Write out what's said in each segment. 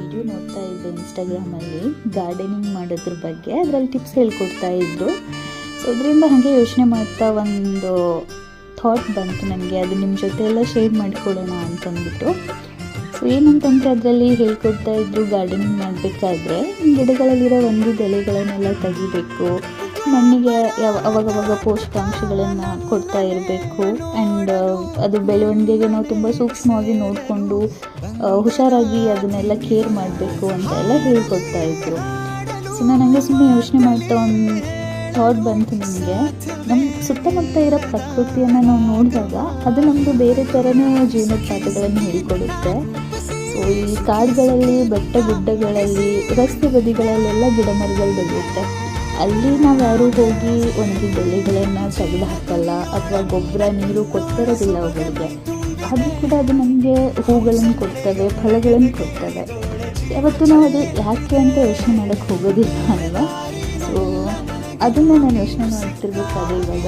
Video ನೋಡ್ತಾ ಇದ್ದೆ ಇನ್ಸ್ಟಾಗ್ರಾಮಲ್ಲಿ ಗಾರ್ಡನಿಂಗ್ ಮಾಡೋದ್ರ ಬಗ್ಗೆ. ಅದರಲ್ಲಿ ಟಿಪ್ಸ್ ಹೇಳ್ಕೊಡ್ತಾ ಇದ್ರು. ಸೊ ಅದರಿಂದ ಹಾಗೆ ಯೋಚನೆ ಮಾಡ್ತಾ ಒಂದು ಥಾಟ್ ಬಂತು ನನಗೆ, ಅದು ನಿಮ್ಮ ಜೊತೆ ಎಲ್ಲ ಶೇರ್ ಮಾಡಿಕೊಡೋಣ ಅಂತಂದ್ಬಿಟ್ಟು. ಸೊ ಏನಂತಂದರೆ ಅದರಲ್ಲಿ ಹೇಳ್ಕೊಡ್ತಾ ಇದ್ರು, ಗಾರ್ಡನಿಂಗ್ ಮಾಡಬೇಕಾದ್ರೆ ಗಿಡಗಳಲ್ಲಿರೋ ಒಂದು ಎಲೆಗಳನ್ನೆಲ್ಲ ತೆಗಿಬೇಕು, ಮಣ್ಣಿಗೆ ಅವಾಗವಾಗ ಪೋಷಕಾಂಶಗಳನ್ನು ಕೊಡ್ತಾ ಇರಬೇಕು. ಆ್ಯಂಡ್ ಅದು ಬೆಳವಣಿಗೆಗೆ ನಾವು ತುಂಬ ಸೂಕ್ಷ್ಮವಾಗಿ ನೋಡಿಕೊಂಡು ಹುಷಾರಾಗಿ ಅದನ್ನೆಲ್ಲ ಕೇರ್ ಮಾಡಬೇಕು ಅಂತೆಲ್ಲ ಹೇಳ್ಕೊಡ್ತಾ ಇದ್ರು. ಸೊ ನಾನು ಹಂಗೆ ಸುಮ್ಮನೆ ಯೋಚನೆ ಮಾಡ್ತಾ ಒಂದು ಥಾಟ್ ಬಂತು ನನಗೆ. ನಮ್ಮ ಸುತ್ತಮುತ್ತ ಇರೋ ಪ್ರಕೃತಿಯನ್ನು ನಾವು ನೋಡಿದಾಗ ಅದು ನಮ್ಮದು ಬೇರೆ ಥರನೇ ಜೀವನದ ಪಾಠಗಳನ್ನು ಹೇಳಿಕೊಡುತ್ತೆ. ಸೊ ಈ ಕಾಡುಗಳಲ್ಲಿ, ಬೆಟ್ಟ ಗುಡ್ಡಗಳಲ್ಲಿ, ರಸ್ತೆ ಬದಿಗಳಲ್ಲೆಲ್ಲ ಗಿಡ ಮರಗಳು ಬೆಳೆಯುತ್ತೆ. ಅಲ್ಲಿ ನಾವು ಯಾರೂ ಹೋಗಿ ಒಣಗಿದ ಎಲೆಗಳನ್ನು ತೆಗೆದು ಹಾಕಲ್ಲ ಅಥವಾ ಗೊಬ್ಬರ ನೀರು ಕೊಡ್ತಿರೋದಿಲ್ಲ ಅವುಗಳಿಗೆ. ಆದರೂ ಕೂಡ ಅದು ನಮಗೆ ಹೂಗಳನ್ನು ಕೊಡ್ತವೆ, ಫಲಗಳನ್ನು ಕೊಡ್ತವೆ. ಯಾವತ್ತೂ ನಾವು ಅದು ಯಾಕೆ ಅಂತ ಯೋಚನೆ ಮಾಡೋಕ್ಕೆ ಹೋಗೋದಿಲ್ಲ ಅಲ್ವಾ. ಸೊ ಅದನ್ನು ನಾನು ಯೋಚನೆ ಮಾಡ್ತಿರ್ಬೇಕಾದ್ರೆ ಇವಾಗ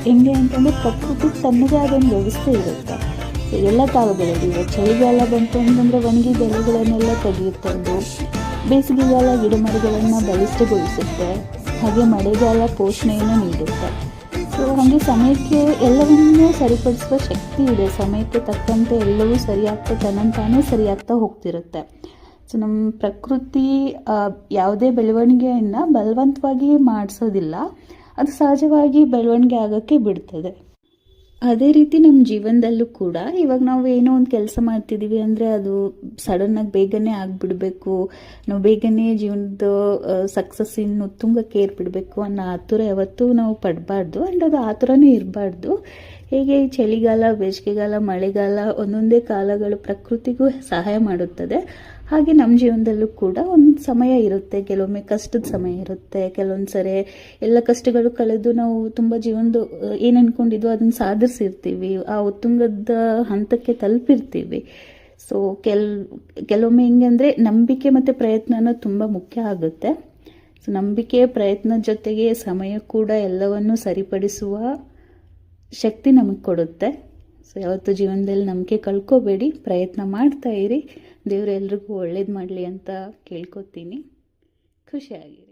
ಹೆಂಗೆ ಅಂತಂದರೆ ಪ್ರಕೃತಿ ತನ್ನದೇ ಆದ ಒಂದು ವ್ಯವಸ್ಥೆ ಇರುತ್ತೆ. ಸೊ ಎಲ್ಲ ಕಾಲಗಳಲ್ಲಿ ಇವಾಗ ಚಳಿಗಾಲ ಬಂತು ಅಂತಂದರೆ ಒಣಗಿದ ಎಲೆಗಳನ್ನೆಲ್ಲ ತೆಗೆಯುತ್ತದ್ದು, ಬೇಸಿಗೆಗಾಲ ಗಿಡ ಮರಗಳನ್ನು ಬಲಿಷ್ಠಗೊಳಿಸುತ್ತೆ, ಹಾಗೆ ಮಳೆಗಾಲ ಪೋಷಣೆಯನ್ನು ನೀಡುತ್ತೆ. ಸೊ ಹಾಗೆ ಸಮಯಕ್ಕೆ ಎಲ್ಲವನ್ನೂ ಸರಿಪಡಿಸುವ ಶಕ್ತಿ ಇದೆ. ಸಮಯಕ್ಕೆ ತಕ್ಕಂತೆ ಎಲ್ಲವೂ ಸರಿಯಾಗ್ತಾ ತನ್ನಂತಾನೇ ಸರಿಯಾಗ್ತಾ ಹೋಗ್ತಿರುತ್ತೆ. ಸೊ ನಮ್ಮ ಪ್ರಕೃತಿ ಯಾವುದೇ ಬೆಳವಣಿಗೆಯನ್ನು ಬಲವಂತವಾಗಿ ಮಾಡಿಸೋದಿಲ್ಲ, ಅದು ಸಹಜವಾಗಿ ಬೆಳವಣಿಗೆ ಆಗೋಕ್ಕೆ ಬಿಡ್ತದೆ. ಅದೇ ರೀತಿ ನಮ್ಮ ಜೀವನದಲ್ಲೂ ಕೂಡ ಇವಾಗ ನಾವು ಏನೋ ಒಂದು ಕೆಲಸ ಮಾಡ್ತಿದ್ದೀವಿ ಅಂದರೆ ಅದು ಸಡನ್ನಾಗಿ ಬೇಗನೆ ಆಗಿಬಿಡಬೇಕು, ನಾವು ಬೇಗನೆ ಜೀವನದ ಸಕ್ಸಸ್ಸಿನ ಉತ್ತುಂಗಕ್ಕೆ ಏರ್ಬಿಡಬೇಕು ಅನ್ನೋ ಆತುರ ಯಾವತ್ತೂ ನಾವು ಪಡಬಾರ್ದು. ಆ್ಯಂಡ್ ಅದು ಆತುರನೇ ಇರಬಾರ್ದು. ಹೇಗೆ ಚಳಿಗಾಲ, ಬೇಸಿಗೆಗಾಲ, ಮಳೆಗಾಲ ಒಂದೊಂದೇ ಕಾಲಗಳು ಪ್ರಕೃತಿಗೂ ಸಹಾಯ ಮಾಡುತ್ತದೆ, ಹಾಗೆ ನಮ್ಮ ಜೀವನದಲ್ಲೂ ಕೂಡ ಒಂದು ಸಮಯ ಇರುತ್ತೆ. ಕೆಲವೊಮ್ಮೆ ಕಷ್ಟದ ಸಮಯ ಇರುತ್ತೆ, ಕೆಲವೊಂದು ಸರಿ ಎಲ್ಲ ಕಷ್ಟಗಳು ಕಳೆದು ನಾವು ತುಂಬ ಜೀವನದ ಏನು ಅಂದ್ಕೊಂಡಿದ್ವೋ ಅದನ್ನು ಸಾಧಿಸಿರ್ತೀವಿ, ಆ ಉತ್ತುಂಗದ ಹಂತಕ್ಕೆ ತಲುಪಿರ್ತೀವಿ. ಸೊ ಕೆಲವೊಮ್ಮೆ ಹೆಂಗೆ ಅಂದರೆ ನಂಬಿಕೆ ಮತ್ತು ಪ್ರಯತ್ನ ಅನ್ನೋದು ತುಂಬ ಮುಖ್ಯ ಆಗುತ್ತೆ. ಸೊ ನಂಬಿಕೆ ಪ್ರಯತ್ನದ ಜೊತೆಗೆ ಸಮಯ ಕೂಡ ಎಲ್ಲವನ್ನು ಸರಿಪಡಿಸುವ ಶಕ್ತಿ ನಮಗೆ ಕೊಡುತ್ತೆ. ಸೊ ಯಾವತ್ತೂ ಜೀವನದಲ್ಲಿ ನಂಬಿಕೆ ಕಳ್ಕೊಬೇಡಿ, ಪ್ರಯತ್ನ ಮಾಡ್ತಾ ಇರಿ. ದೇವರು ಎಲ್ರಿಗೂ ಒಳ್ಳೇದು ಮಾಡಲಿ ಅಂತ ಕೇಳ್ಕೊತೀನಿ. ಖುಷಿಯಾಗಿರಿ.